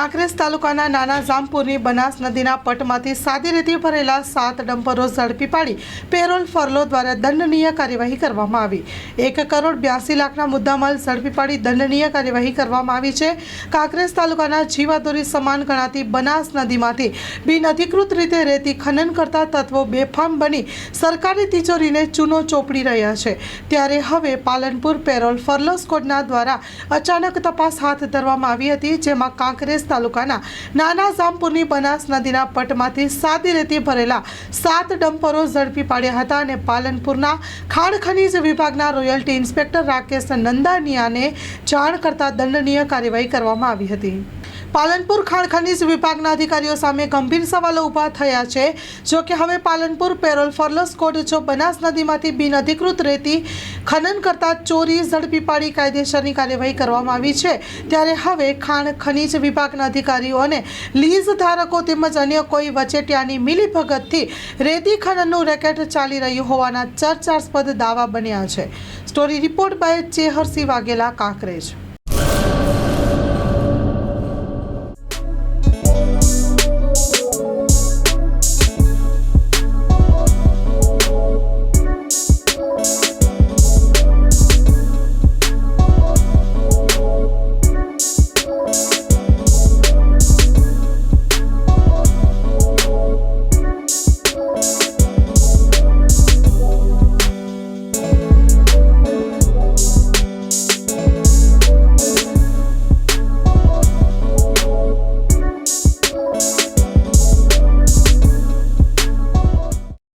કાંકરેજ તાલુકાના નાના જામપુરની બનાસ નદીના પટમાંથી સાદી રીતે ભરેલા 7 ડમ્પરો ઝડપી પાડી પેરોલ ફરલો દ્વારા દંડનીય કાર્યવાહી કરવામાં આવી। 1,82,00,000ના મુદ્દામાલ ઝડપી પાડી દંડનીય કાર્યવાહી કરવામાં આવી છે। કાંકરેજ તાલુકાના જીવાદોરી સમાન ગણાતી બનાસ નદીમાંથી બિનઅધિકૃત રીતે રેતી ખનન કરતા તત્વો બેફામ બની સરકારી તિજોરીને ચૂનો ચોપડી રહ્યા છે। ત્યારે હવે પાલનપુર પેરોલ ફરલો સ્કોડના દ્વારા અચાનક તપાસ હાથ ધરવામાં આવી હતી, જેમાં કાંકરેજ તાલુકાના નાના જામપુરની બનાસ નદીના પટમાંથી સાદી રેતી ભરેલા 7 ડમ્પરો ઝડપી પાડ્યા હતા અને પાલનપુરના ખાણ ખનીજ વિભાગના રોયલ્ટી ઇન્સ્પેક્ટર રાકેશ નંદાનિયાને જાણ કરતા દંડનીય કાર્યવાહી કરવામાં આવી હતી। પાલનપુર ખાણ ખનીજ વિભાગના અધિકારીઓ સામે ગંભીર સવાલો ઊભા થયા છે। જો કે હવે પાલનપુર પેરોલ ફરલો સ્કોડ જો બનાસ નદીમાંથી બિનઅધિકૃત રેતી ખનન કરતા ચોરી ઝડપી પાડી કાયદેસરની કાર્યવાહી કરવામાં આવી છે, ત્યારે હવે ખાણ ખનીજ વિભાગના અધિકારીઓ અને લીઝ ધારકો તેમજ અન્ય કોઈ વચેટિયાની મિલીભગતથી રેતી ખનનનું રેકેટ ચાલી રહ્યું હોવાના ચર્ચાસ્પદ દાવા બન્યા છે। Story report by Cheharsinh Vaghela, Kankrej.